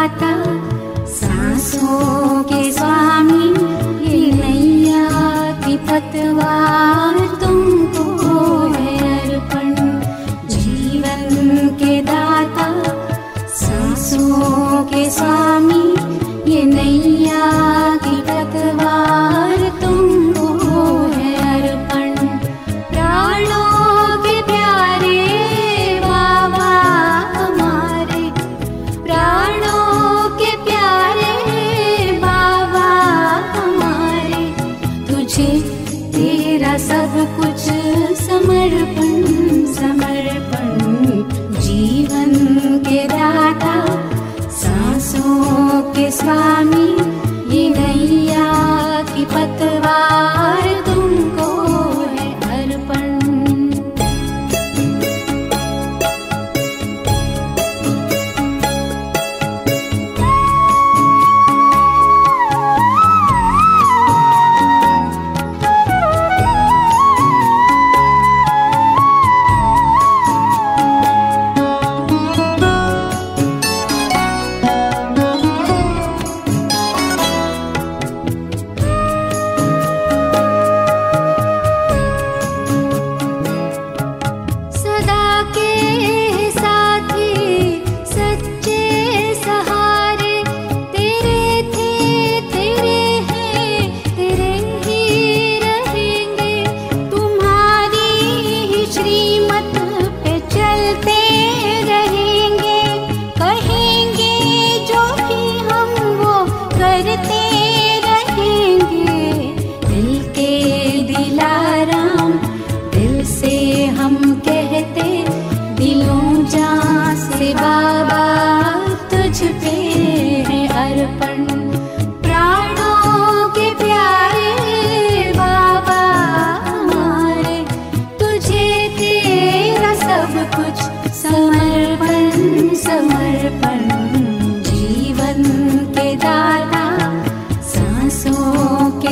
दाता, सांसों के स्वामी, ये नैया की पतवार तुमको है अर्पण। जीवन के दाता, सांसों के स्वामी, ये नैया की पतवार तुमको है अर्पण। प्राणों के प्यारे बाबा हमारे, प्राणों के प्यारे बाबा हमारे, तुझे तेरा सब कुछ समर्पण समर्पण। जीवन के दाता, सांसों के स्वामी, ये नैया की पतवार तुमको है अर्पण।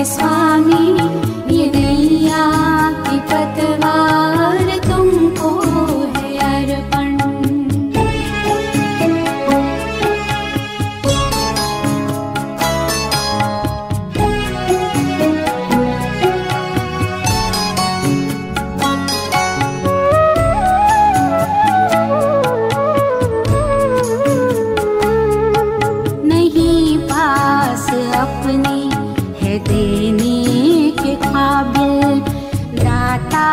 स्वामी, ये नैया की पतवार तुमको है अर्पण। नहीं पास अपने देने के काबिल, दाता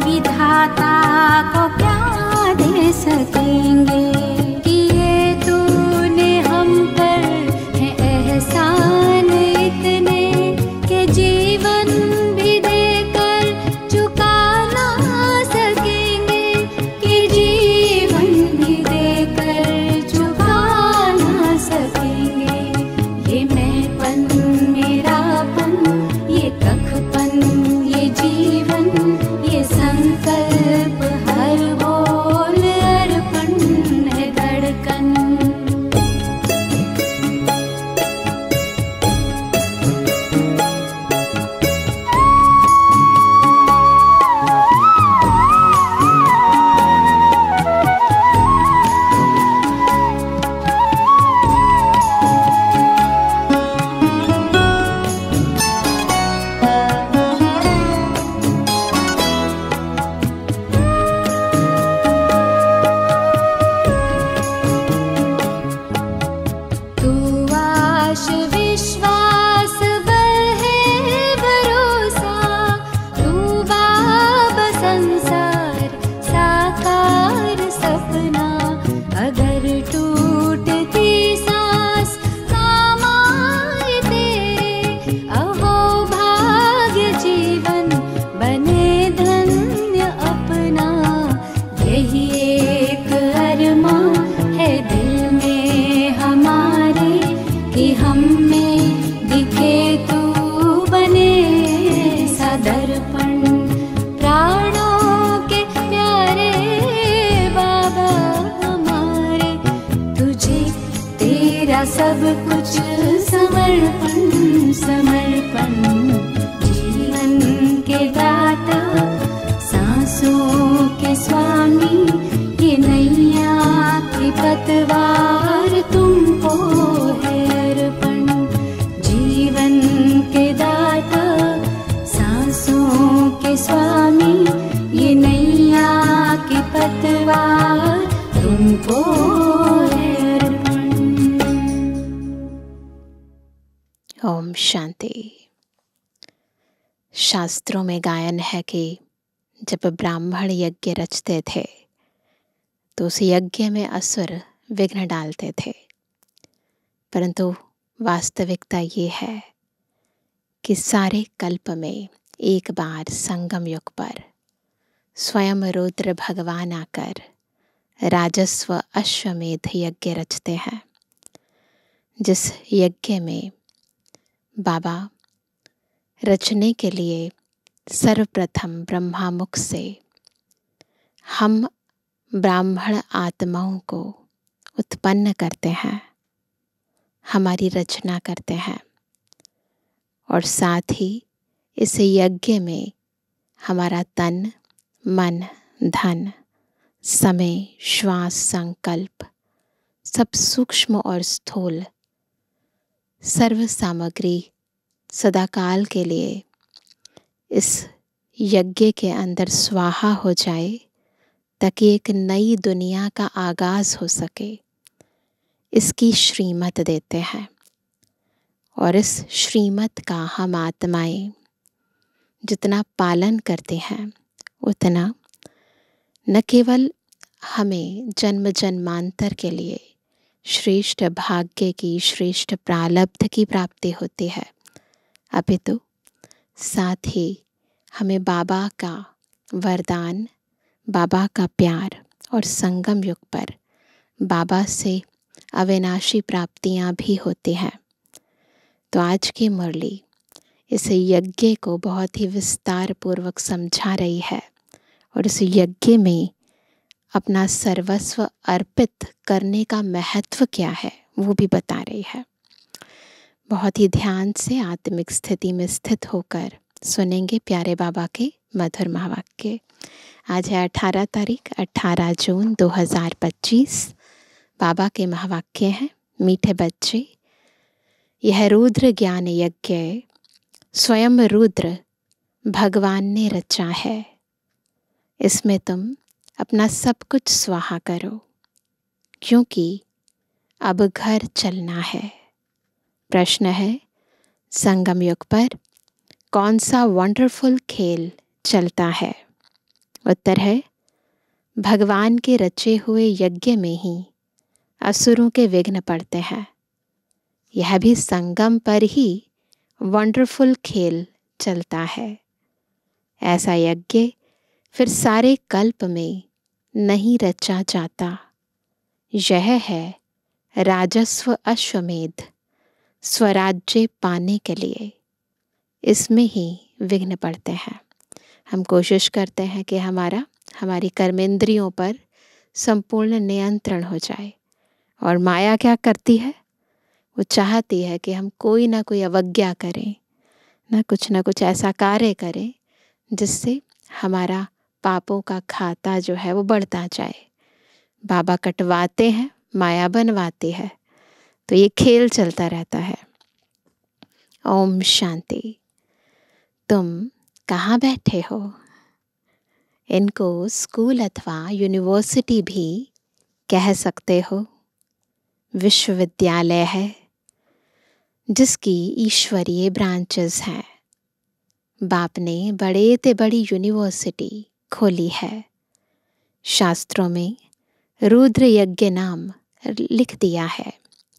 विधाता को क्या दे सकेंगे। किए तूने हम पर है एहसान इतने, के जीवन भी देकर चुका ना सकेंगे, कि जीवन भी देकर चुका ना सकेंगे। ये मैंपन मेरापन, ये कखपन, ये जीवन, ये संकल्प हर बोल अर्पण है धड़कन। सब कुछ समर्पण समर्पण। जीवन के दाता, सांसों के स्वामी, ये नैया की पतवार तुमको ओम शांति। शास्त्रों में गायन है कि जब ब्राह्मण यज्ञ रचते थे तो उस यज्ञ में असुर विघ्न डालते थे, परंतु वास्तविकता ये है कि सारे कल्प में एक बार संगम युग पर स्वयं रुद्र भगवान आकर राजस्व अश्वमेध यज्ञ रचते हैं, जिस यज्ञ में बाबा रचने के लिए सर्वप्रथम ब्रह्मा मुख से हम ब्राह्मण आत्माओं को उत्पन्न करते हैं, हमारी रचना करते हैं, और साथ ही इस यज्ञ में हमारा तन, मन, धन, समय, श्वास, संकल्प सब सूक्ष्म और स्थूल सर्व सामग्री सदाकाल के लिए इस यज्ञ के अंदर स्वाहा हो जाए, ताकि एक नई दुनिया का आगाज हो सके। इसकी श्रीमत देते हैं, और इस श्रीमत का हम आत्माएं जितना पालन करते हैं उतना न केवल हमें जन्म जन्मांतर के लिए श्रेष्ठ भाग्य की, श्रेष्ठ प्रारब्ध की प्राप्ति होती है, अपितु साथ ही हमें बाबा का वरदान, बाबा का प्यार और संगम युग पर बाबा से अविनाशी प्राप्तियां भी होती हैं। तो आज की मुरली इस यज्ञ को बहुत ही विस्तार पूर्वक समझा रही है, और इस यज्ञ में अपना सर्वस्व अर्पित करने का महत्व क्या है वो भी बता रही है। बहुत ही ध्यान से आत्मिक स्थिति में स्थित होकर सुनेंगे प्यारे बाबा के मधुर महावाक्य। आज है 18 तारीख 18 जून 2025। बाबा के महावाक्य हैं, मीठे बच्चे, यह रुद्र ज्ञान यज्ञ स्वयं रुद्र भगवान ने रचा है। इसमें तुम अपना सब कुछ स्वाहा करो, क्योंकि अब घर चलना है। प्रश्न है, संगम युग पर कौन सा वंडरफुल खेल चलता है? उत्तर है, भगवान के रचे हुए यज्ञ में ही असुरों के विघ्न पड़ते हैं। यह भी संगम पर ही वंडरफुल खेल चलता है। ऐसा यज्ञ फिर सारे कल्प में नहीं रचा जाता। यह है राजस्व अश्वमेध, स्वराज्य पाने के लिए। इसमें ही विघ्न पड़ते हैं। हम कोशिश करते हैं कि हमारी कर्मेंद्रियों पर संपूर्ण नियंत्रण हो जाए, और माया क्या करती है? वो चाहती है कि हम कोई ना कोई अवज्ञा करें, ना कुछ ऐसा कार्य करें जिससे हमारा पापों का खाता जो है वो बढ़ता जाए। बाबा कटवाते हैं, माया बनवाती है, तो ये खेल चलता रहता है। ओम शांति। तुम कहाँ बैठे हो? इनको स्कूल अथवा यूनिवर्सिटी भी कह सकते हो। विश्वविद्यालय है जिसकी ईश्वरीय ब्रांचेस हैं। बाप ने बड़े ते बड़ी यूनिवर्सिटी खोली है। शास्त्रों में रुद्र यज्ञ नाम लिख दिया है।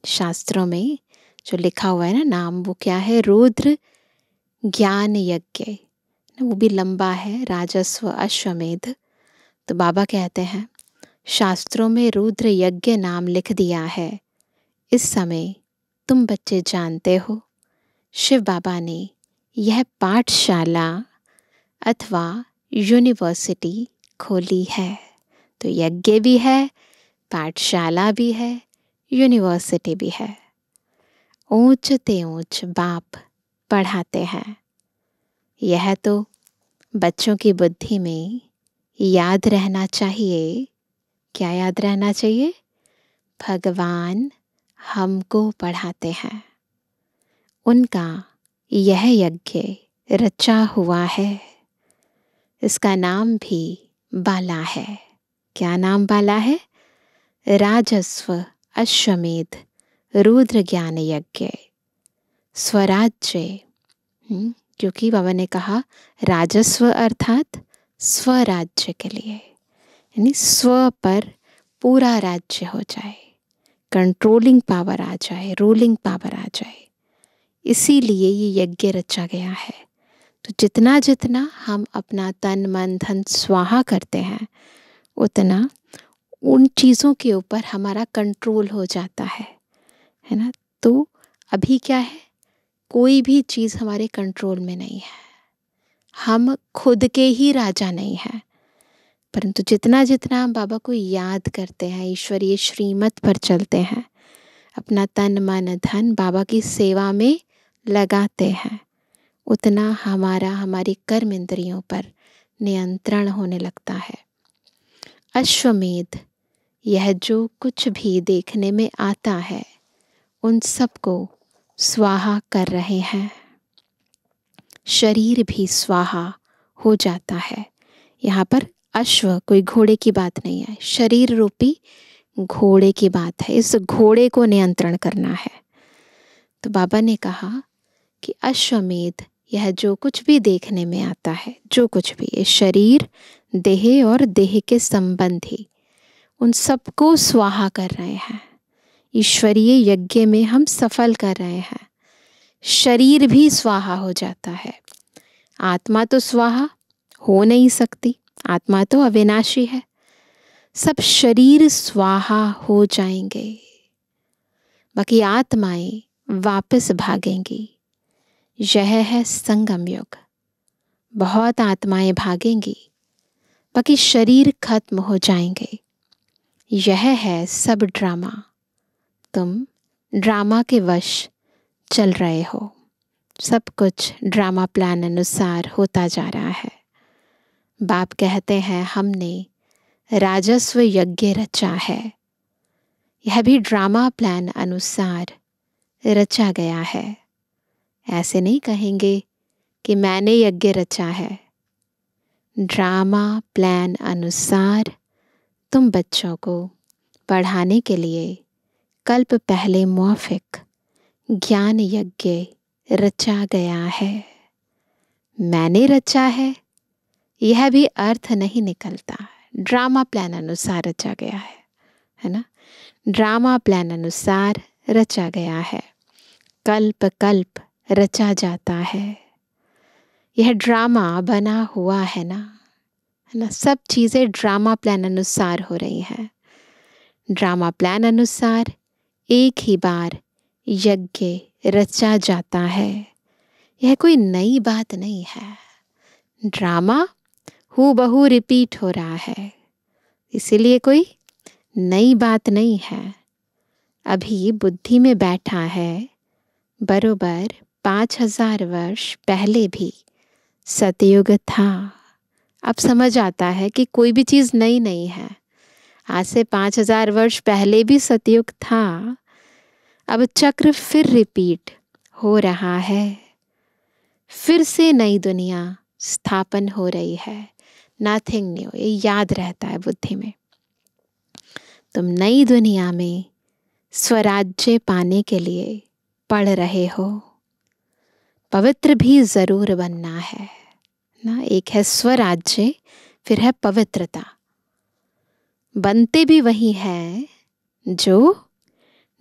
शास्त्रों में जो लिखा हुआ है ना नाम, वो क्या है? रुद्र ज्ञान यज्ञ। वो भी लंबा है, राजस्व अश्वमेध। तो बाबा कहते हैं शास्त्रों में रुद्र यज्ञ नाम लिख दिया है। इस समय तुम बच्चे जानते हो, शिव बाबा ने यह पाठशाला अथवा यूनिवर्सिटी खोली है। तो यज्ञ भी है, पाठशाला भी है, यूनिवर्सिटी भी है। ऊंच ते ऊंच बाप पढ़ाते हैं। यह तो बच्चों की बुद्धि में याद रहना चाहिए। क्या याद रहना चाहिए? भगवान हमको पढ़ाते हैं। उनका यह यज्ञ रचा हुआ है। इसका नाम भी बाला है। क्या नाम बाला है? राजस्व अश्वमेध रुद्र ज्ञान यज्ञ। स्वराज्य, क्योंकि बाबा ने कहा राजस्व अर्थात स्वराज्य के लिए, यानी स्व पर पूरा राज्य हो जाए, कंट्रोलिंग पावर आ जाए, रूलिंग पावर आ जाए। इसीलिए ये यज्ञ रचा गया है। तो जितना जितना हम अपना तन मन धन स्वाहा करते हैं, उतना उन चीज़ों के ऊपर हमारा कंट्रोल हो जाता है ना। तो अभी क्या है, कोई भी चीज़ हमारे कंट्रोल में नहीं है, हम खुद के ही राजा नहीं हैं। परंतु जितना जितना हम बाबा को याद करते हैं, ईश्वरीय श्रीमत पर चलते हैं, अपना तन मन धन बाबा की सेवा में लगाते हैं, उतना हमारी कर्म इंद्रियों पर नियंत्रण होने लगता है। अश्वमेध, यह जो कुछ भी देखने में आता है उन सबको स्वाहा कर रहे हैं। शरीर भी स्वाहा हो जाता है। यहाँ पर अश्व कोई घोड़े की बात नहीं है, शरीर रूपी घोड़े की बात है। इस घोड़े को नियंत्रण करना है। तो बाबा ने कहा कि अश्वमेध, यह जो कुछ भी देखने में आता है, जो कुछ भी, ये शरीर, देह और देह के संबंधी, उन सबको स्वाहा कर रहे हैं। ईश्वरीय यज्ञ में हम सफल कर रहे हैं। शरीर भी स्वाहा हो जाता है। आत्मा तो स्वाहा हो नहीं सकती, आत्मा तो अविनाशी है। सब शरीर स्वाहा हो जाएंगे, बाकी आत्माएं वापस भागेंगी। यह है संगम युग। बहुत आत्माएं भागेंगी, बाकी शरीर खत्म हो जाएंगे। यह है सब ड्रामा। तुम ड्रामा के वश चल रहे हो। सब कुछ ड्रामा प्लान अनुसार होता जा रहा है। बाप कहते हैं हमने राजस्व यज्ञ रचा है। यह भी ड्रामा प्लान अनुसार रचा गया है। ऐसे नहीं कहेंगे कि मैंने यज्ञ रचा है। ड्रामा प्लान अनुसार तुम बच्चों को पढ़ाने के लिए कल्प पहले मौफिक ज्ञान यज्ञ रचा गया है। मैंने रचा है, यह भी अर्थ नहीं निकलता। ड्रामा प्लान अनुसार रचा गया है ना। ड्रामा प्लान अनुसार रचा गया है। कल्प कल्प रचा जाता है। यह ड्रामा बना हुआ है ना, सब चीज़ें ड्रामा प्लान अनुसार हो रही हैं। ड्रामा प्लान अनुसार एक ही बार यज्ञ रचा जाता है। यह कोई नई बात नहीं है। ड्रामा हूबहू रिपीट हो रहा है, इसीलिए कोई नई बात नहीं है। अभी बुद्धि में बैठा है, बरोबर 5000 वर्ष पहले भी सतयुग था। अब समझ आता है कि कोई भी चीज़ नई नहीं है। आज से 5000 वर्ष पहले भी सतयुग था। अब चक्र फिर रिपीट हो रहा है। फिर से नई दुनिया स्थापन हो रही है। नथिंग न्यू, ये याद रहता है बुद्धि में। तुम नई दुनिया में स्वराज्य पाने के लिए पढ़ रहे हो। पवित्र भी ज़रूर बनना है ना। एक है स्वराज्य, फिर है पवित्रता। बनते भी वही है जो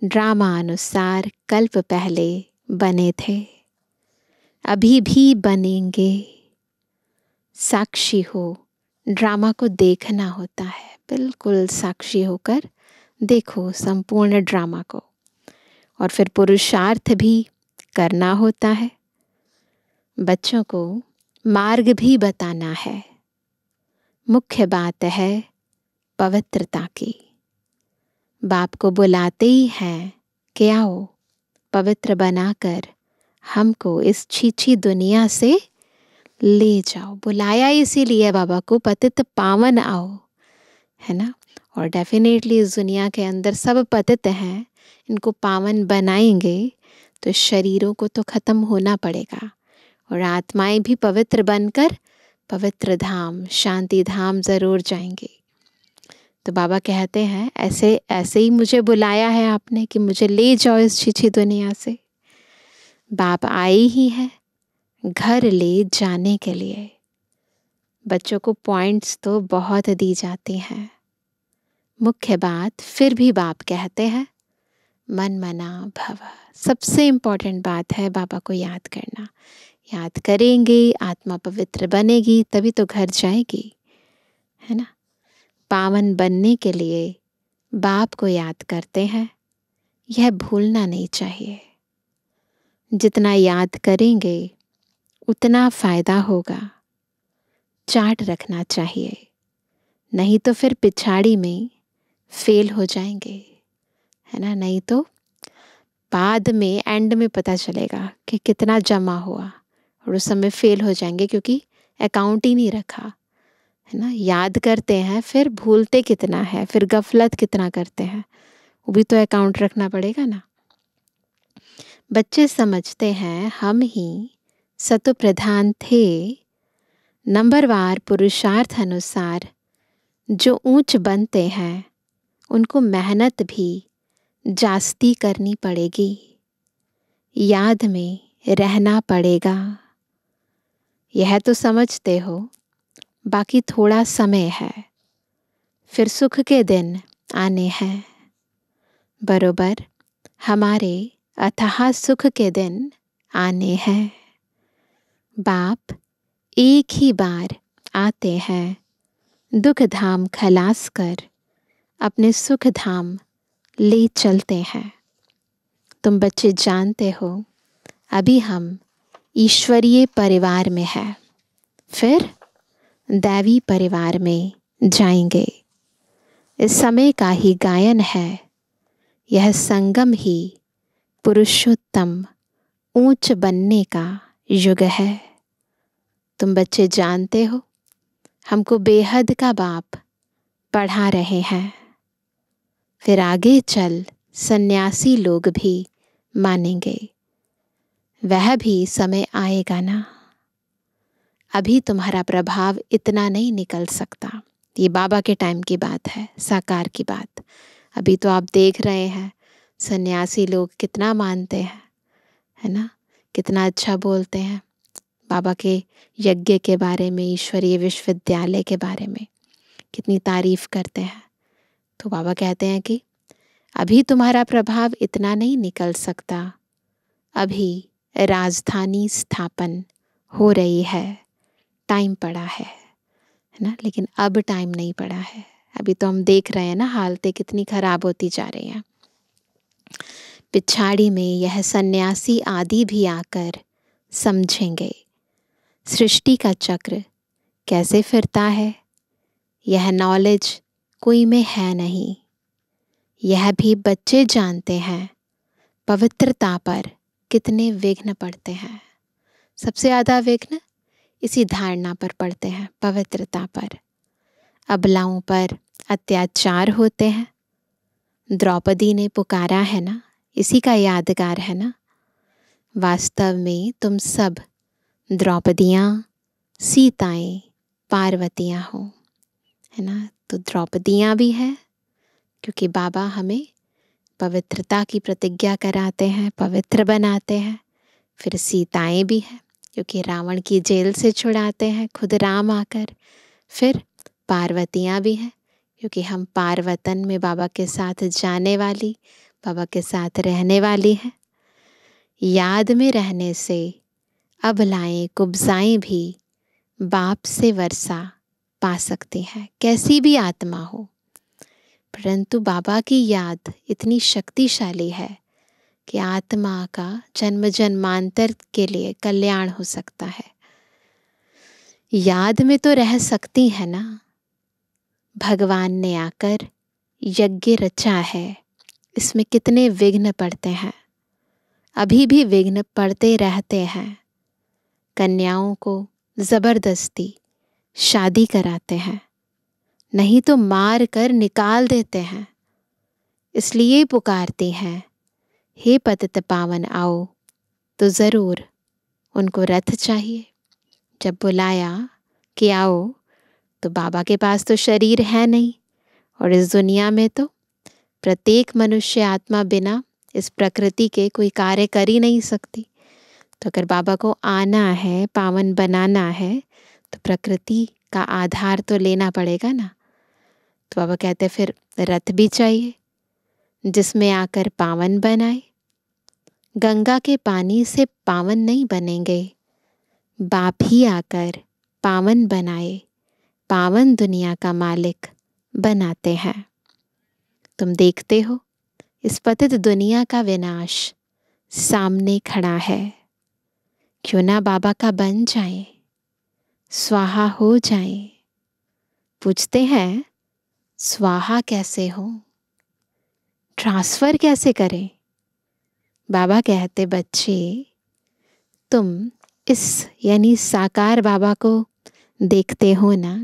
ड्रामा अनुसार कल्प पहले बने थे, अभी भी बनेंगे। साक्षी हो, ड्रामा को देखना होता है। बिल्कुल साक्षी होकर देखो संपूर्ण ड्रामा को। और फिर पुरुषार्थ भी करना होता है। बच्चों को मार्ग भी बताना है। मुख्य बात है पवित्रता की। बाप को बुलाते ही हैं कि आओ पवित्र बनाकर हमको इस छीछी दुनिया से ले जाओ। बुलाया इसीलिए बाबा को, पतित पावन आओ, है ना। और डेफिनेटली इस दुनिया के अंदर सब पतित हैं। इनको पावन बनाएंगे तो शरीरों को तो ख़त्म होना पड़ेगा, और आत्माएं भी पवित्र बनकर पवित्र धाम, शांति धाम ज़रूर जाएंगे। तो बाबा कहते हैं ऐसे ही मुझे बुलाया है आपने कि मुझे ले जाओ इस छीछी दुनिया से। बाप आए ही हैं घर ले जाने के लिए। बच्चों को पॉइंट्स तो बहुत दी जाती हैं, मुख्य बात फिर भी बाप कहते हैं मन मना भव। सबसे इम्पोर्टेंट बात है बाबा को याद करना। याद करेंगे आत्मा पवित्र बनेगी, तभी तो घर जाएगी, है ना। पावन बनने के लिए बाप को याद करते हैं, यह भूलना नहीं चाहिए। जितना याद करेंगे उतना फ़ायदा होगा। चार्ट रखना चाहिए, नहीं तो फिर पिछाड़ी में फेल हो जाएंगे, है ना। नहीं तो बाद में एंड में पता चलेगा कि कितना जमा हुआ और उस समय फेल हो जाएंगे, क्योंकि अकाउंट ही नहीं रखा, है ना। याद करते हैं फिर भूलते कितना है, फिर गफलत कितना करते हैं, वो भी तो अकाउंट रखना पड़ेगा ना। बच्चे समझते हैं हम ही सतो प्रधान थे, नंबरवार पुरुषार्थ अनुसार जो ऊंच बनते हैं उनको मेहनत भी जास्ती करनी पड़ेगी, याद में रहना पड़ेगा। यह तो समझते हो, बाकी थोड़ा समय है, फिर सुख के दिन आने हैं। बरोबर हमारे अथाह सुख के दिन आने हैं। बाप एक ही बार आते हैं, दुख धाम खलास कर अपने सुख धाम ले चलते हैं। तुम बच्चे जानते हो अभी हम ईश्वरीय परिवार में हैं, फिर दैवी परिवार में जाएंगे। इस समय का ही गायन है, यह संगम ही पुरुषोत्तम ऊंच बनने का युग है। तुम बच्चे जानते हो हमको बेहद का बाप पढ़ा रहे हैं, फिर आगे चल सन्यासी लोग भी मानेंगे। वह भी समय आएगा ना। अभी तुम्हारा प्रभाव इतना नहीं निकल सकता, ये बाबा के टाइम की बात है, साकार की बात। अभी तो आप देख रहे हैं सन्यासी लोग कितना मानते हैं, है ना, कितना अच्छा बोलते हैं बाबा के यज्ञ के बारे में, ईश्वरीय विश्वविद्यालय के बारे में कितनी तारीफ करते हैं। तो बाबा कहते हैं कि अभी तुम्हारा प्रभाव इतना नहीं निकल सकता, अभी राजधानी स्थापन हो रही है, टाइम पड़ा है ना। लेकिन अब टाइम नहीं पड़ा है, अभी तो हम देख रहे हैं ना हालतें कितनी खराब होती जा रही हैं। पिछाड़ी में यह सन्यासी आदि भी आकर समझेंगे सृष्टि का चक्र कैसे फिरता है। यह नॉलेज कोई में है नहीं, यह भी बच्चे जानते हैं। पवित्रता पर कितने विघ्न पड़ते हैं, सबसे ज़्यादा विघ्न इसी धारणा पर पड़ते हैं, पवित्रता पर। अबलाओं पर अत्याचार होते हैं। द्रौपदी ने पुकारा है ना, इसी का यादगार है ना। वास्तव में तुम सब द्रौपदियाँ, सीताएं, पार्वतियाँ हो, है ना। तो द्रौपदियाँ भी हैं क्योंकि बाबा हमें पवित्रता की प्रतिज्ञा कराते हैं, पवित्र बनाते हैं। फिर सीताएं भी हैं क्योंकि रावण की जेल से छुड़ाते हैं खुद राम आकर। फिर पार्वतियाँ भी हैं क्योंकि हम पार्वतन में बाबा के साथ जाने वाली, बाबा के साथ रहने वाली हैं। याद में रहने से अबलाएं, कुब्जाएं भी बाप से वर्षा पा सकती हैं, कैसी भी आत्मा हो। परंतु बाबा की याद इतनी शक्तिशाली है कि आत्मा का जन्म जन्मांतर के लिए कल्याण हो सकता है। याद में तो रह सकती है ना। भगवान ने आकर यज्ञ रचा है, इसमें कितने विघ्न पड़ते हैं, अभी भी विघ्न पड़ते रहते हैं। कन्याओं को ज़बरदस्ती शादी कराते हैं, नहीं तो मार कर निकाल देते हैं। इसलिए पुकारते हैं हे पतित पावन आओ, तो ज़रूर उनको रथ चाहिए। जब बुलाया कि आओ, तो बाबा के पास तो शरीर है नहीं, और इस दुनिया में तो प्रत्येक मनुष्य आत्मा बिना इस प्रकृति के कोई कार्य कर ही नहीं सकती। तो अगर बाबा को आना है, पावन बनाना है, तो प्रकृति का आधार तो लेना पड़ेगा ना। तो बाबा कहते फिर रथ भी चाहिए जिसमें आकर पावन बनाए। गंगा के पानी से पावन नहीं बनेंगे, बाप ही आकर पावन बनाए, पावन दुनिया का मालिक बनाते हैं। तुम देखते हो इस पतित दुनिया का विनाश सामने खड़ा है। क्यों ना बाबा का बन जाए, स्वाहा हो जाए। पूछते हैं स्वाहा कैसे हो, ट्रांसफर कैसे करें? बाबा कहते बच्चे तुम इस यानी साकार बाबा को देखते हो ना,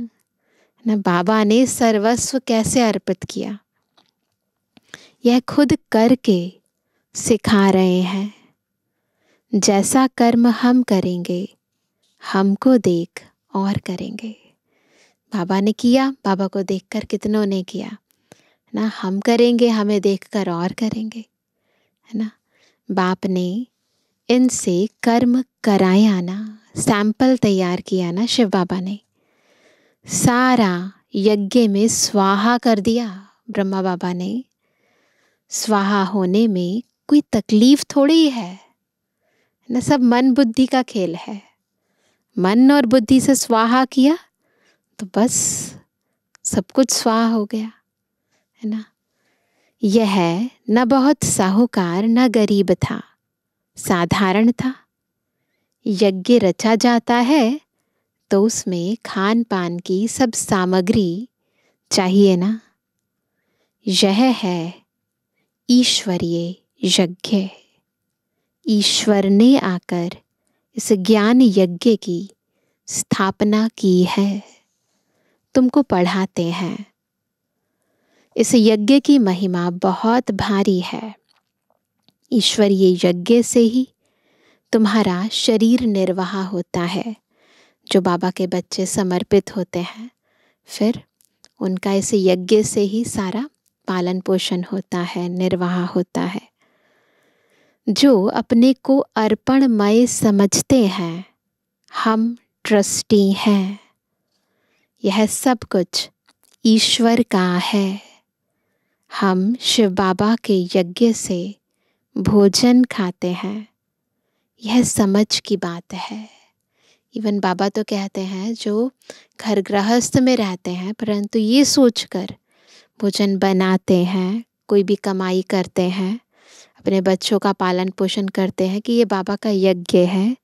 बाबा ने सर्वस्व कैसे अर्पित किया, यह खुद करके सिखा रहे हैं। जैसा कर्म हम करेंगे, हमको देख और करेंगे। बाबा ने किया, बाबा को देखकर कितनों ने किया ना, हम करेंगे, हमें देखकर और करेंगे, है ना। बाप ने इनसे कर्म कराया ना, सैंपल तैयार किया ना शिव बाबा ने। सारा यज्ञ में स्वाहा कर दिया ब्रह्मा बाबा ने। स्वाहा होने में कोई तकलीफ थोड़ी है ना, सब मन बुद्धि का खेल है। मन और बुद्धि से स्वाहा किया तो बस सब कुछ स्वाहा हो गया, है ना। यह न बहुत साहूकार न गरीब था, साधारण था। यज्ञ रचा जाता है तो उसमें खान पान की सब सामग्री चाहिए ना। यह है ईश्वरीय यज्ञ। ईश्वर ने आकर इस ज्ञान यज्ञ की स्थापना की है, तुमको पढ़ाते हैं। इस यज्ञ की महिमा बहुत भारी है। ईश्वरीय यज्ञ से ही तुम्हारा शरीर निर्वाह होता है। जो बाबा के बच्चे समर्पित होते हैं, फिर उनका इस यज्ञ से ही सारा पालन पोषण होता है, निर्वाह होता है। जो अपने को अर्पणमय समझते हैं, हम ट्रस्टी हैं, यह सब कुछ ईश्वर का है। हम शिव बाबा के यज्ञ से भोजन खाते हैं, यह समझ की बात है। इवन बाबा तो कहते हैं जो घर गृहस्थ में रहते हैं परंतु ये सोचकर भोजन बनाते हैं, कोई भी कमाई करते हैं, अपने बच्चों का पालन पोषण करते हैं कि ये बाबा का यज्ञ है,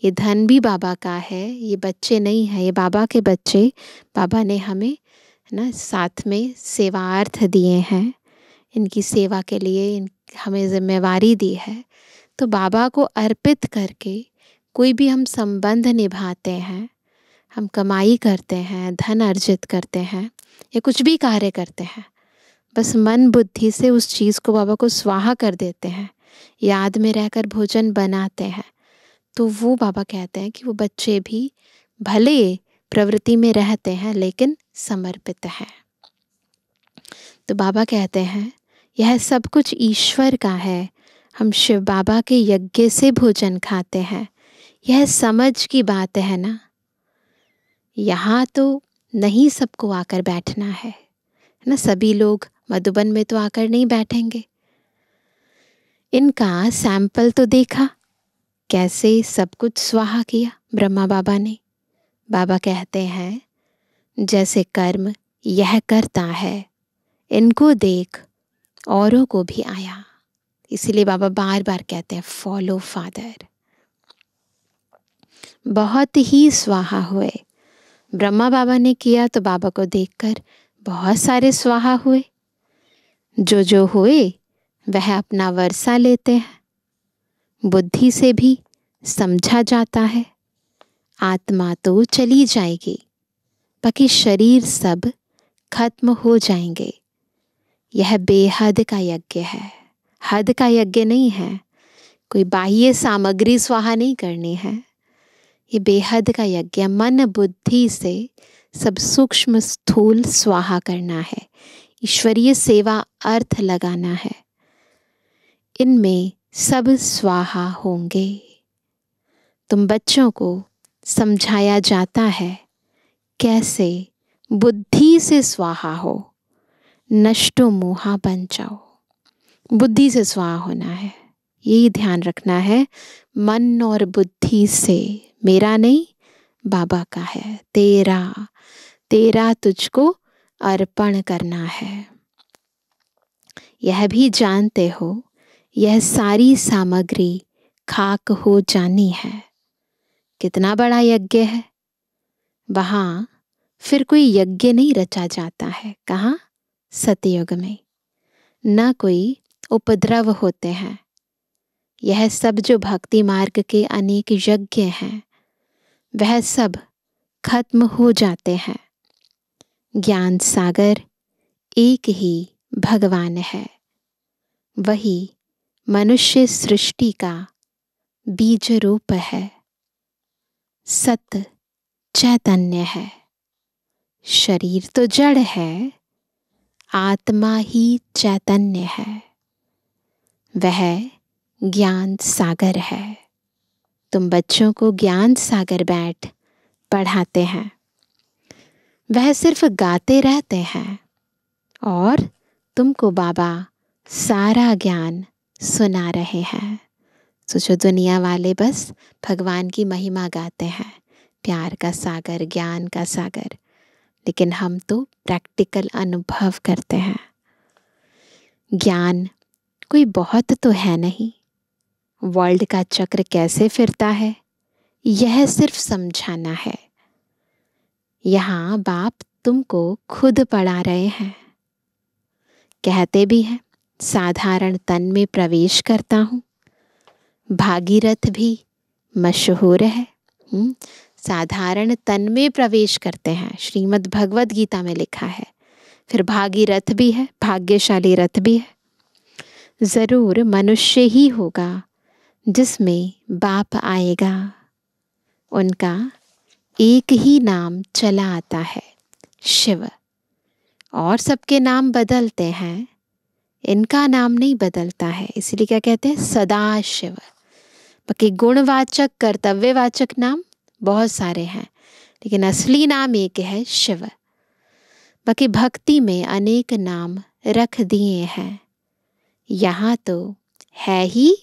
ये धन भी बाबा का है, ये बच्चे नहीं हैं, ये बाबा के बच्चे, बाबा ने हमें ना साथ में सेवार्थ दिए हैं, इनकी सेवा के लिए हमें जिम्मेवारी दी है। तो बाबा को अर्पित करके कोई भी हम संबंध निभाते हैं, हम कमाई करते हैं, धन अर्जित करते हैं या कुछ भी कार्य करते हैं, बस मन बुद्धि से उस चीज़ को बाबा को स्वाहा कर देते हैं, याद में रहकर भोजन बनाते हैं, तो वो बाबा कहते हैं कि वो बच्चे भी भले प्रवृत्ति में रहते हैं लेकिन समर्पित हैं। तो बाबा कहते हैं यह सब कुछ ईश्वर का है, हम शिव बाबा के यज्ञ से भोजन खाते हैं, यह समझ की बात है ना। यहाँ तो नहीं सबको आकर बैठना है ना, सभी लोग मधुबन में तो आकर नहीं बैठेंगे। इनका सैंपल तो देखा कैसे सब कुछ स्वाहा किया ब्रह्मा बाबा ने। बाबा कहते हैं जैसे कर्म यह करता है, इनको देख औरों को भी आया। इसीलिए बाबा बार बार कहते हैं फॉलो फादर। बहुत ही स्वाहा हुए। ब्रह्मा बाबा ने किया तो बाबा को देखकर बहुत सारे स्वाहा हुए। जो हुए वह अपना वर्षा लेते हैं। बुद्धि से भी समझा जाता है आत्मा तो चली जाएगी, बाकी शरीर सब खत्म हो जाएंगे। यह बेहद का यज्ञ है, हद का यज्ञ नहीं है। कोई बाह्य सामग्री स्वाहा नहीं करनी है, ये बेहद का यज्ञ मन बुद्धि से सब सूक्ष्म स्थूल स्वाहा करना है, ईश्वरीय सेवा अर्थ लगाना है। इनमें सब स्वाहा होंगे। तुम बच्चों को समझाया जाता है कैसे बुद्धि से स्वाहा हो, नष्टो मोहा बन जाओ। बुद्धि से स्वाहा होना है, यही ध्यान रखना है। मन और बुद्धि से, मेरा नहीं बाबा का है, तेरा तेरा तुझको अर्पण करना है। यह भी जानते हो यह सारी सामग्री खाक हो जानी है। कितना बड़ा यज्ञ है। वहाँ फिर कोई यज्ञ नहीं रचा जाता है। कहाँ? सतयुग में। न कोई उपद्रव होते हैं। यह सब जो भक्ति मार्ग के अनेक यज्ञ हैं वह सब खत्म हो जाते हैं। ज्ञान सागर एक ही भगवान है। वही मनुष्य सृष्टि का बीज रूप है। सत चैतन्य है। शरीर तो जड़ है, आत्मा ही चैतन्य है। वह ज्ञान सागर है। तुम बच्चों को ज्ञान सागर बैठ पढ़ाते हैं। वह सिर्फ गाते रहते हैं और तुमको बाबा सारा ज्ञान सुना रहे हैं। सोचो, दुनिया वाले बस भगवान की महिमा गाते हैं, प्यार का सागर, ज्ञान का सागर, लेकिन हम तो प्रैक्टिकल अनुभव करते हैं। ज्ञान कोई बहुत तो है नहीं। वर्ल्ड का चक्र कैसे फिरता है यह सिर्फ समझाना है। यहाँ बाप तुमको खुद पढ़ा रहे हैं। कहते भी हैं साधारण तन में प्रवेश करता हूँ। भागीरथ भी मशहूर है। साधारण तन में प्रवेश करते हैं, श्रीमद् भगवद गीता में लिखा है। फिर भागीरथ भी है, भाग्यशाली रथ भी है। जरूर मनुष्य ही होगा जिसमें बाप आएगा। उनका एक ही नाम चला आता है, शिव। और सबके नाम बदलते हैं, इनका नाम नहीं बदलता है। इसलिए क्या कहते हैं? सदा शिव। बाकी गुणवाचक कर्तव्यवाचक नाम बहुत सारे हैं, लेकिन असली नाम एक है, शिव। बाकी भक्ति में अनेक नाम रख दिए हैं। यहाँ तो है ही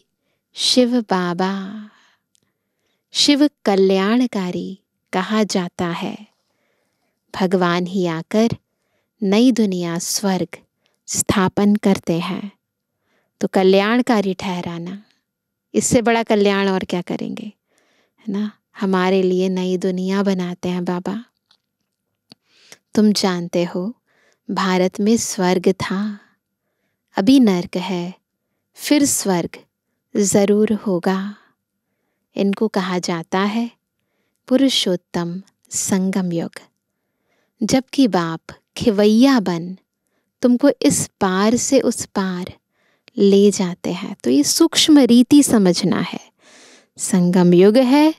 शिव बाबा। शिव कल्याणकारी कहा जाता है। भगवान ही आकर नई दुनिया स्वर्ग स्थापन करते हैं। तो कल्याणकारी ठहराना, इससे बड़ा कल्याण और क्या करेंगे, है ना। हमारे लिए नई दुनिया बनाते हैं बाबा। तुम जानते हो भारत में स्वर्ग था, अभी नर्क है, फिर स्वर्ग जरूर होगा। इनको कहा जाता है पुरुषोत्तम संगम युग। जबकि बाप खिवैया बन तुमको इस पार से उस पार ले जाते हैं। तो ये सूक्ष्म रीति समझना है। संगम युग है,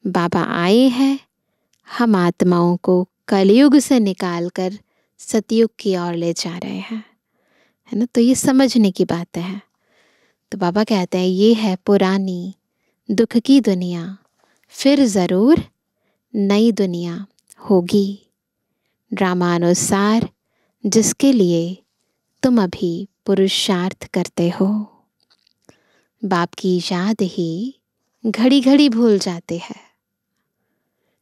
बाबा आए हैं हम आत्माओं को कलयुग से निकालकर सतयुग की ओर ले जा रहे हैं, है ना। तो ये समझने की बात है। तो बाबा कहते हैं ये है पुरानी दुख की दुनिया, फिर ज़रूर नई दुनिया होगी ड्रामानुसार, जिसके लिए तुम अभी पुरुषार्थ करते हो। बाप की याद ही घड़ी घड़ी भूल जाते हैं।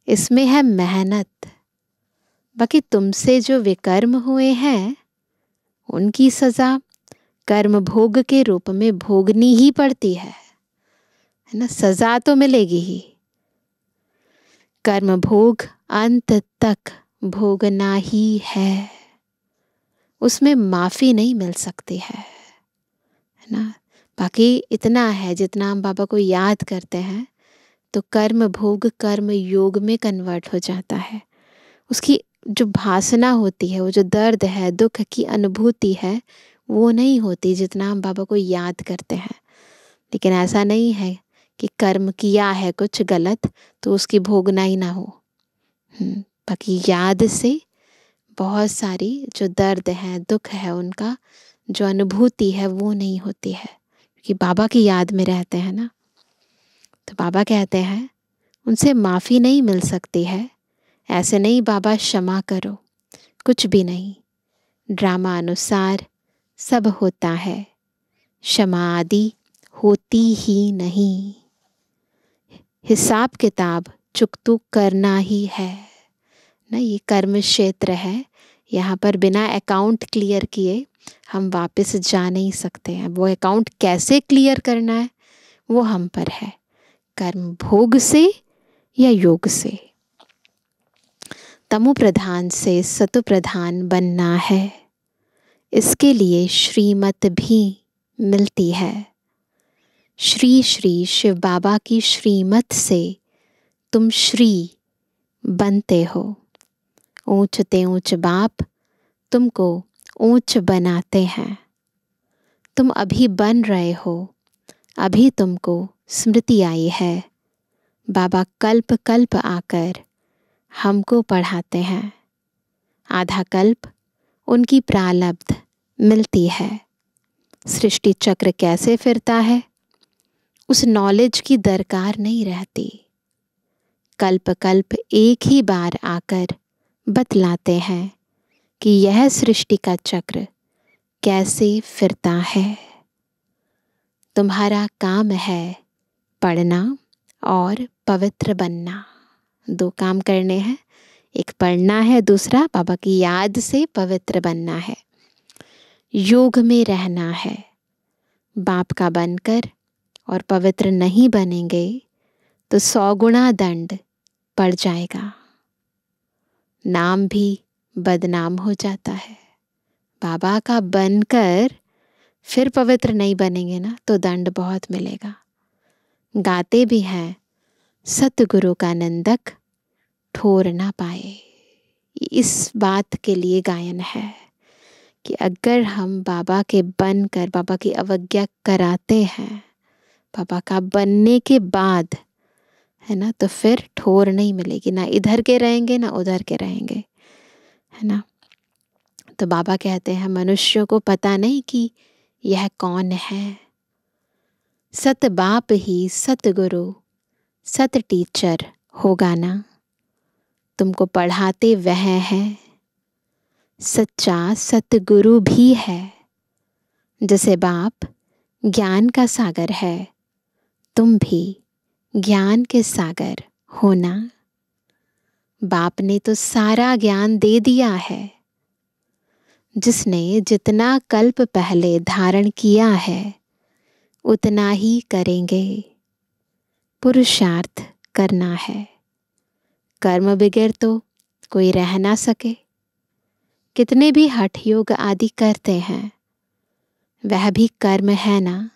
इसमें है मेहनत। बाकी तुमसे जो विकर्म हुए हैं उनकी सज़ा कर्म भोग के रूप में भोगनी ही पड़ती है ना। सज़ा तो मिलेगी ही। कर्म भोग अंत तक भोगना ही है, उसमें माफ़ी नहीं मिल सकती है ना। बाकी इतना है, जितना हम बाबा को याद करते हैं तो कर्म भोग कर्म योग में कन्वर्ट हो जाता है। उसकी जो भासना होती है, वो जो दर्द है, दुख की अनुभूति है, वो नहीं होती जितना हम बाबा को याद करते हैं। लेकिन ऐसा नहीं है कि कर्म किया है कुछ गलत तो उसकी भोगना ही ना हो। बाकी याद से बहुत सारी जो दर्द है, दुख है, उनका जो अनुभूति है वो नहीं होती है, क्योंकि बाबा की याद में रहते हैं ना। तो बाबा कहते हैं उनसे माफ़ी नहीं मिल सकती है। ऐसे नहीं बाबा क्षमा करो, कुछ भी नहीं। ड्रामा अनुसार सब होता है, क्षमा आदि होती ही नहीं। हिसाब किताब चुकतुक करना ही है ना। ये कर्म क्षेत्र है, यहाँ पर बिना अकाउंट क्लियर किए हम वापस जा नहीं सकते हैं। वो अकाउंट कैसे क्लियर करना है वो हम पर है, कर्म भोग से या योग से। तमो प्रधान से सतो प्रधान बनना है, इसके लिए श्रीमत भी मिलती है। श्री श्री शिव बाबा की श्रीमत से तुम श्री बनते हो। ऊंचते ऊंच बाप तुमको ऊंच बनाते हैं। तुम अभी बन रहे हो, अभी तुमको स्मृति आई है। बाबा कल्प कल्प आकर हमको पढ़ाते हैं। आधा कल्प उनकी प्रारब्ध मिलती है। सृष्टि चक्र कैसे फिरता है उस नॉलेज की दरकार नहीं रहती। कल्प कल्प एक ही बार आकर बतलाते हैं कि यह सृष्टि का चक्र कैसे फिरता है। तुम्हारा काम है पढ़ना और पवित्र बनना। दो काम करने हैं, एक पढ़ना है, दूसरा बाबा की याद से पवित्र बनना है। योग में रहना है। बाप का बनकर और पवित्र नहीं बनेंगे तो 100 गुना दंड पड़ जाएगा। नाम भी बदनाम हो जाता है। बाबा का बनकर फिर पवित्र नहीं बनेंगे ना तो दंड बहुत मिलेगा। गाते भी हैं, सतगुरु का नंदक ठोर ना पाए। इस बात के लिए गायन है कि अगर हम बाबा के बनकर बाबा की अवज्ञा कराते हैं, बाबा का बनने के बाद है ना, तो फिर ठोर नहीं मिलेगी। ना इधर के रहेंगे ना उधर के रहेंगे, है ना। तो बाबा कहते हैं मनुष्यों को पता नहीं कि यह कौन है। सत बाप ही सतगुरु सत टीचर होगा ना। तुमको पढ़ाते वह है, सच्चा सतगुरु भी है। जैसे बाप ज्ञान का सागर है, तुम भी ज्ञान के सागर होना। बाप ने तो सारा ज्ञान दे दिया है। जिसने जितना कल्प पहले धारण किया है उतना ही करेंगे। पुरुषार्थ करना है। कर्म बगैर तो कोई रह ना सके। कितने भी हठ योग आदि करते हैं वह भी कर्म है ना।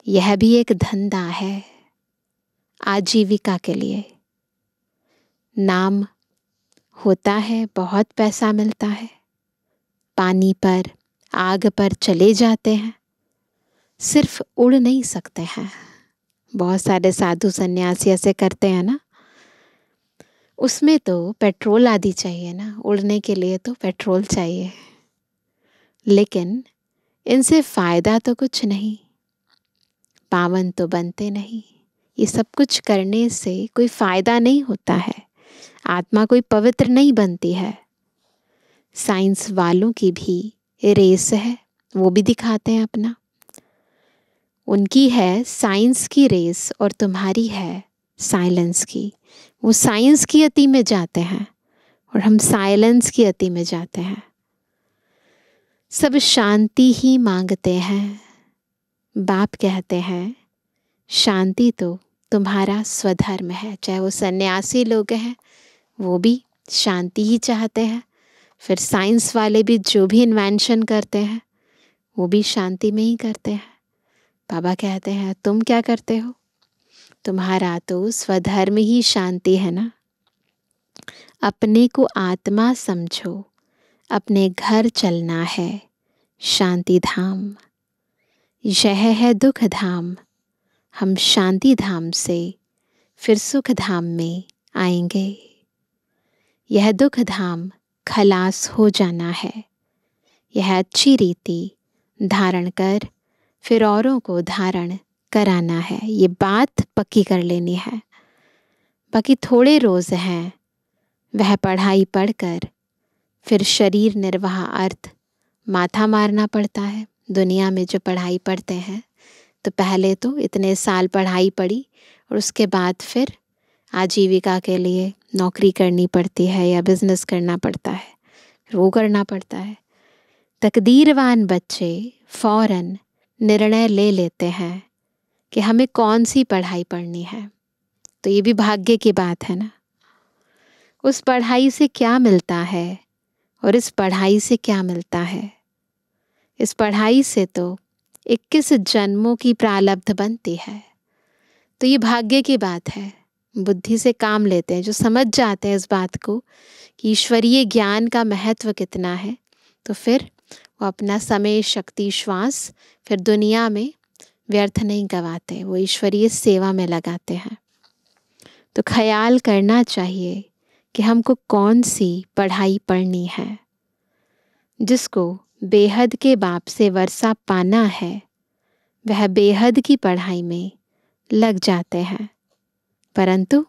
यह भी एक धंधा है आजीविका के लिए। नाम होता है, बहुत पैसा मिलता है, पानी पर आग पर चले जाते हैं, सिर्फ उड़ नहीं सकते हैं। बहुत सारे साधु सन्यासी ऐसे करते हैं ना। उसमें तो पेट्रोल आदि चाहिए ना, उड़ने के लिए तो पेट्रोल चाहिए। लेकिन इनसे फ़ायदा तो कुछ नहीं, पावन तो बनते नहीं। ये सब कुछ करने से कोई फ़ायदा नहीं होता है। आत्मा कोई पवित्र नहीं बनती है। साइंस वालों की भी रेस है, वो भी दिखाते हैं अपना। उनकी है साइंस की रेस और तुम्हारी है साइलेंस की। वो साइंस की अति में जाते हैं और हम साइलेंस की अति में जाते हैं। सब शांति ही मांगते हैं। बाप कहते हैं शांति तो तुम्हारा स्वधर्म है। चाहे वो सन्यासी लोग हैं वो भी शांति ही चाहते हैं। फिर साइंस वाले भी जो भी इन्वेंशन करते हैं वो भी शांति में ही करते हैं। बाबा कहते हैं तुम क्या करते हो? तुम्हारा तो स्वधर्म ही शांति है ना। अपने को आत्मा समझो, अपने घर चलना है शांति धाम। यह है दुख धाम, हम शांति धाम से फिर सुख धाम में आएंगे। यह दुख धाम खलास हो जाना है। यह अच्छी रीति धारण कर फिर औरों को धारण कराना है। ये बात पक्की कर लेनी है। बाकी थोड़े रोज़ हैं वह पढ़ाई पढ़कर फिर शरीर निर्वाह अर्थ माथा मारना पड़ता है। दुनिया में जो पढ़ाई पढ़ते हैं तो पहले तो इतने साल पढ़ाई पढ़ी और उसके बाद फिर आजीविका के लिए नौकरी करनी पड़ती है या बिजनेस करना पड़ता है, फिर वो करना पड़ता है। तकदीरवान बच्चे फौरन निर्णय ले लेते हैं कि हमें कौन सी पढ़ाई पढ़नी है। तो ये भी भाग्य की बात है ना। उस पढ़ाई से क्या मिलता है और इस पढ़ाई से क्या मिलता है। इस पढ़ाई से तो 21 जन्मों की प्रारब्ध बनती है। तो ये भाग्य की बात है। बुद्धि से काम लेते हैं जो समझ जाते हैं इस बात को कि ईश्वरीय ज्ञान का महत्व कितना है, तो फिर वो अपना समय, शक्ति, श्वास फिर दुनिया में व्यर्थ नहीं गवाते, वो ईश्वरीय सेवा में लगाते हैं। तो ख्याल करना चाहिए कि हमको कौन सी पढ़ाई पढ़नी है। जिसको बेहद के बाप से वर्षा पाना है वह बेहद की पढ़ाई में लग जाते हैं, परंतु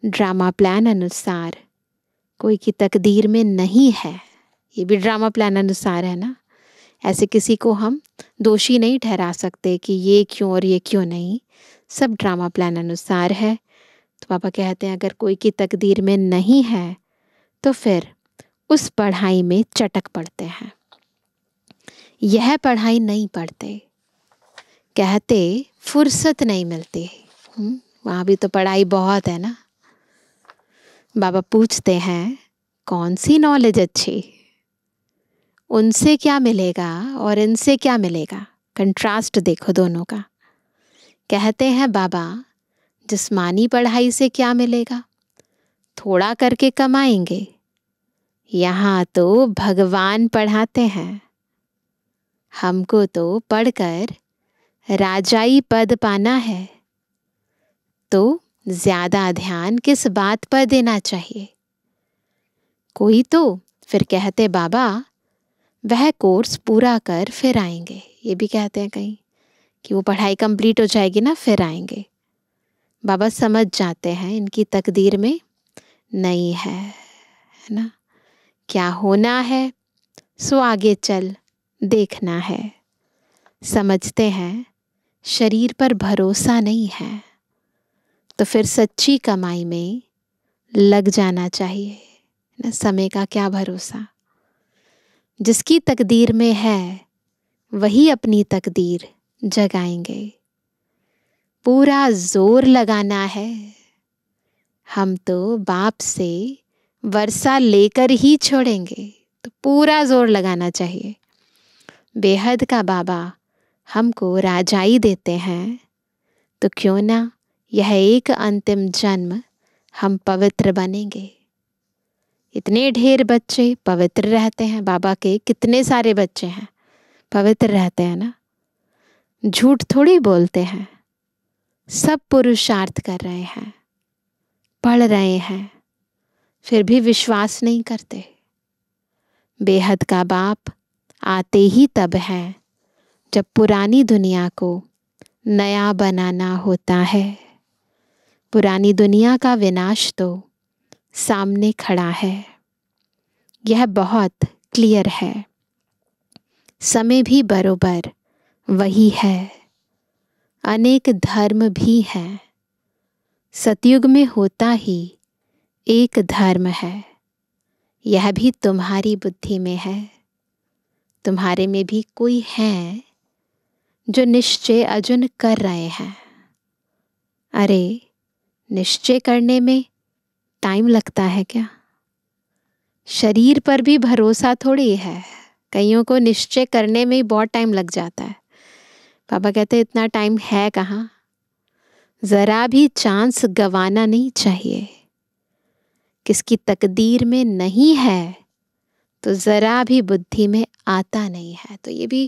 ड्रामा प्लान अनुसार कोई की तकदीर में नहीं है। ये भी ड्रामा प्लान अनुसार है ना। ऐसे किसी को हम दोषी नहीं ठहरा सकते कि ये क्यों और ये क्यों नहीं, सब ड्रामा प्लान अनुसार है। तो पापा कहते हैं अगर कोई की तकदीर में नहीं है तो फिर उस पढ़ाई में चटक पड़ते हैं। यह पढ़ाई नहीं पढ़ते, कहते फुर्सत नहीं मिलती। वहाँ भी तो पढ़ाई बहुत है ना। बाबा पूछते हैं कौन सी नॉलेज अच्छी, उनसे क्या मिलेगा और इनसे क्या मिलेगा। कंट्रास्ट देखो दोनों का। कहते हैं बाबा जिस्मानी पढ़ाई से क्या मिलेगा, थोड़ा करके कमाएंगे। यहाँ तो भगवान पढ़ाते हैं। हमको तो पढ़कर राजाई पद पाना है, तो ज़्यादा ध्यान किस बात पर देना चाहिए। कोई तो फिर कहते बाबा वह कोर्स पूरा कर फिर आएंगे। ये भी कहते हैं कहीं कि वो पढ़ाई कंप्लीट हो जाएगी ना फिर आएंगे। बाबा समझ जाते हैं इनकी तकदीर में नहीं है ना। क्या होना है सो आगे चल देखना है। समझते हैं शरीर पर भरोसा नहीं है, तो फिर सच्ची कमाई में लग जाना चाहिए ना। समय का क्या भरोसा। जिसकी तकदीर में है वही अपनी तकदीर जगाएंगे। पूरा जोर लगाना है। हम तो बाप से वर्षा लेकर ही छोड़ेंगे, तो पूरा जोर लगाना चाहिए। बेहद का बाबा हमको राजाई देते हैं, तो क्यों ना यह एक अंतिम जन्म हम पवित्र बनेंगे। इतने ढेर बच्चे पवित्र रहते हैं। बाबा के कितने सारे बच्चे हैं पवित्र रहते हैं ना। झूठ थोड़ी बोलते हैं। सब पुरुषार्थ कर रहे हैं, पढ़ रहे हैं, फिर भी विश्वास नहीं करते। बेहद का बाप आते ही तब है जब पुरानी दुनिया को नया बनाना होता है। पुरानी दुनिया का विनाश तो सामने खड़ा है। यह बहुत क्लियर है। समय भी बरोबर वही है। अनेक धर्म भी हैं। सतयुग में होता ही एक धर्म है। यह भी तुम्हारी बुद्धि में है। तुम्हारे में भी कोई है जो निश्चय अर्जुन कर रहे हैं। अरे निश्चय करने में टाइम लगता है क्या। शरीर पर भी भरोसा थोड़ी है। कईयों को निश्चय करने में ही बहुत टाइम लग जाता है। पापा कहते हैं इतना टाइम है कहाँ। ज़रा भी चांस गंवाना नहीं चाहिए। किसकी तकदीर में नहीं है तो ज़रा भी बुद्धि में आता नहीं है। तो ये भी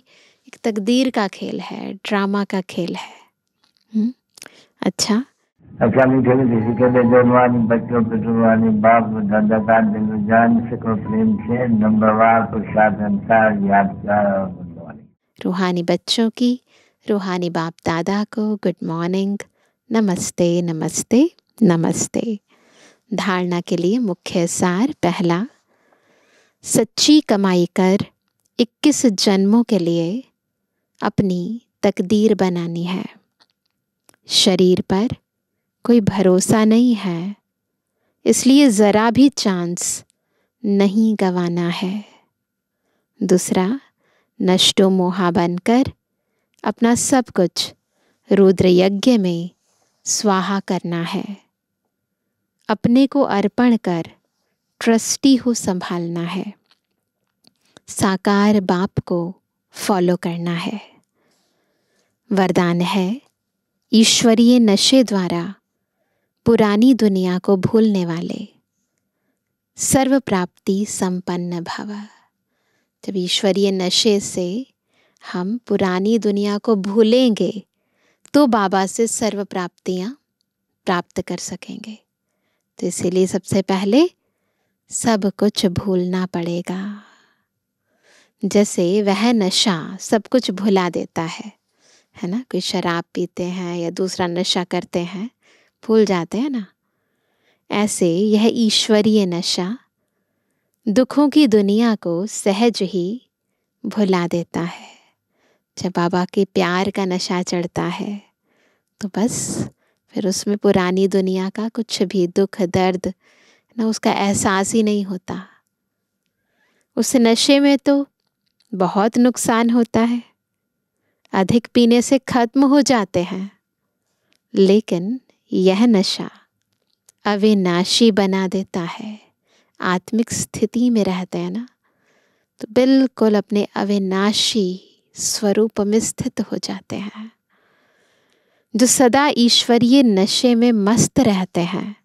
एक तकदीर का खेल है, ड्रामा का खेल है। अच्छा मीठे किसी के लिए जवानी बच्चों पे जुबानी बाप दादा का दिल जान सको प्रेम से नंबरवार प्रसाद अनुसार यादगार और रूहानी बच्चों की रूहानी बाप दादा को गुड मॉर्निंग, नमस्ते नमस्ते नमस्ते। धारणा के लिए मुख्य सार। पहला, सच्ची कमाई कर 21 जन्मों के लिए अपनी तकदीर बनानी है। शरीर पर कोई भरोसा नहीं है, इसलिए ज़रा भी चांस नहीं गंवाना है। दूसरा, नष्टो मोहा बनकर अपना सब कुछ रुद्र यज्ञ में स्वाहा करना है। अपने को अर्पण कर ट्रस्टी हो संभालना है। साकार बाप को फॉलो करना है। वरदान है, ईश्वरीय नशे द्वारा पुरानी दुनिया को भूलने वाले सर्व प्राप्ति संपन्न भव। जब ईश्वरीय नशे से हम पुरानी दुनिया को भूलेंगे तो बाबा से सर्व प्राप्तियां प्राप्त कर सकेंगे। तो इसीलिए सबसे पहले सब कुछ भूलना पड़ेगा। जैसे वह नशा सब कुछ भुला देता है ना। कोई शराब पीते हैं या दूसरा नशा करते हैं, भूल जाते हैं ना। ऐसे यह ईश्वरीय नशा दुखों की दुनिया को सहज ही भुला देता है। जब बाबा के प्यार का नशा चढ़ता है तो बस फिर उसमें पुरानी दुनिया का कुछ भी दुख दर्द ना, उसका एहसास ही नहीं होता। उस नशे में तो बहुत नुकसान होता है, अधिक पीने से खत्म हो जाते हैं, लेकिन यह नशा अविनाशी बना देता है। आत्मिक स्थिति में रहते हैं ना, तो बिल्कुल अपने अविनाशी स्वरूप में स्थित हो जाते हैं। जो सदा ईश्वरीय नशे में मस्त रहते हैं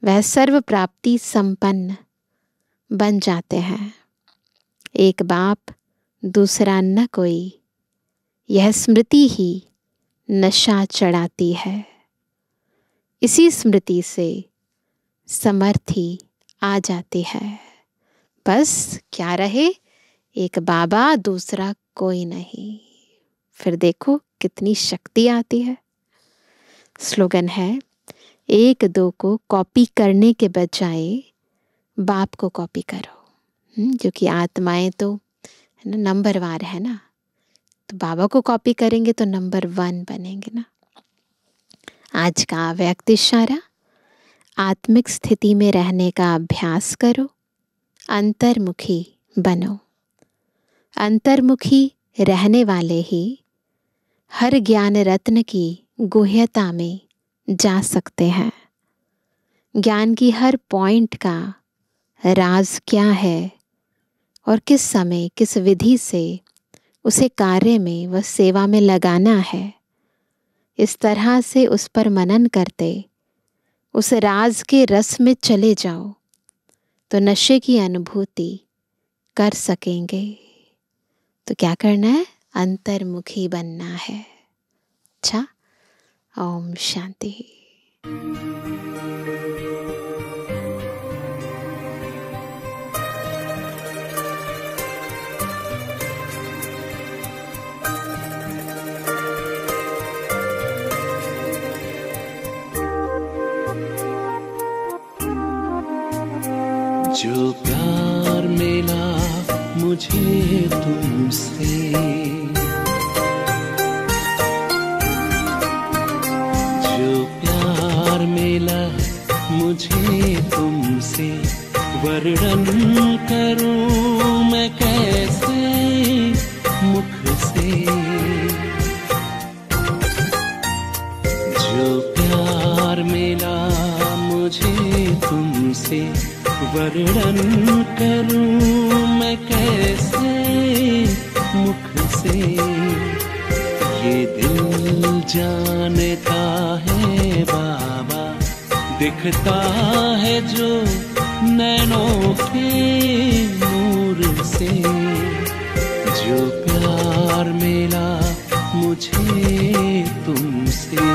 वह सर्व प्राप्ति संपन्न बन जाते हैं। एक बाप दूसरा न कोई, यह स्मृति ही नशा चढ़ाती है। इसी स्मृति से समर्थी आ जाती है। बस क्या रहे, एक बाबा दूसरा कोई नहीं। फिर देखो कितनी शक्ति आती है। स्लोगन है, एक दो को कॉपी करने के बजाय बाप को कॉपी करो। जो कि आत्माएं तो है ना नंबरवार है ना, तो बाबा को कॉपी करेंगे तो नंबर 1 बनेंगे ना। आज का व्यक्ति इशारा, आत्मिक स्थिति में रहने का अभ्यास करो, अंतर्मुखी बनो। अंतर्मुखी रहने वाले ही हर ज्ञान रत्न की गुह्यता में जा सकते हैं। ज्ञान की हर पॉइंट का राज क्या है और किस समय किस विधि से उसे कार्य में व सेवा में लगाना है, इस तरह से उस पर मनन करते उस राज के रस में चले जाओ तो नशे की अनुभूति कर सकेंगे। तो क्या करना है, अंतर्मुखी बनना है। अच्छा, ओम शांति। जो प्यार मिला मुझे तुमसे, जो प्यार मिला मुझे तुमसे, वर्णन करूं मैं कैसे मुख से। जो प्यार मिला मुझे तुमसे, वर्णन करूं मैं कैसे मुख से। ये दिल जानता है बाबा, दिखता है जो नैनों के नूर से। जो प्यार मिला मुझे तुमसे,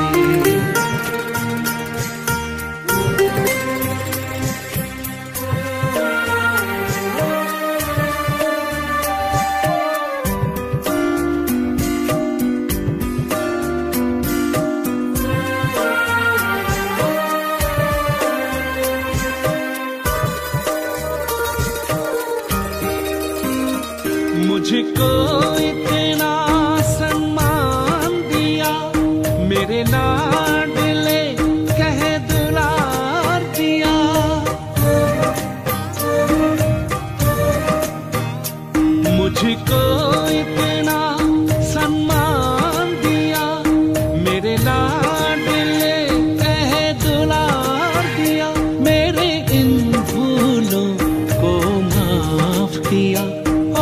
लाडले कह दुलार दिया। मुझको इतना सम्मान दिया, मेरे लाडले कह दुलार दिया। मेरे इन भूलों को माफ किया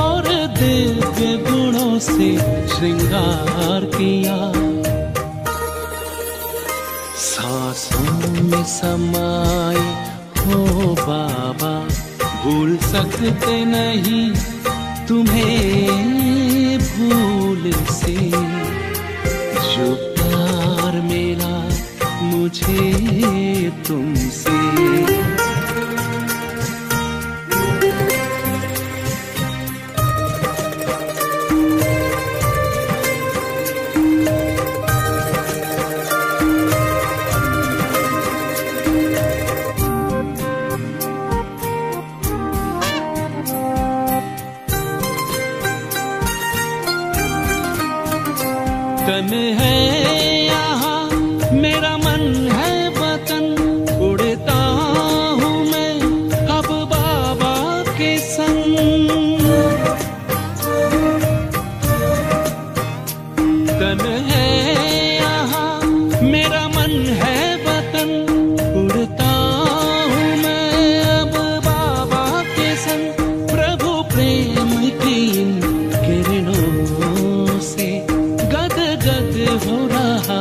और दिव्य गुणों से श्रृंगार किया। सांसों में समाए हो बाबा, भूल सकते नहीं तुम्हें भूल से। जो प्यार मिला मुझे तुमसे, तन है यहाँ मेरा मन है वतन, उड़ता हूँ मैं अब बाबा के संग। तन है यहाँ मेरा मन है वतन, उड़ता हूँ मैं अब बाबा के संग। प्रभु प्रेम की इन किरणों से गद गद हो रहा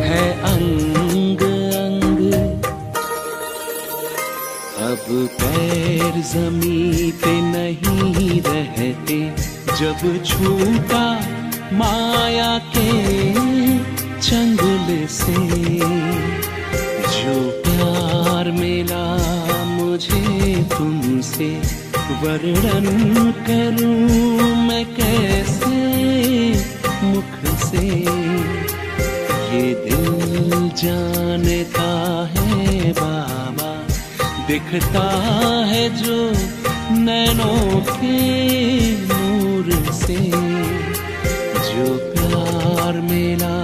है अंग अंग। अब पैर ज़मीं पे नहीं रहते, जब छूटा माया के चंगुल से। जो प्यार मिला मुझे तुमसे, वर्णन करूं मैं कैसे मुख से। ये दिल जानता है बाबा, दिखता है जो नैनों के नूर से। जो प्यार मिला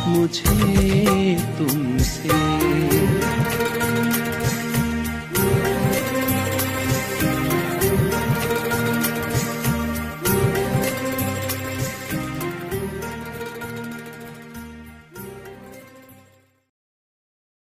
मुझे तुमसे।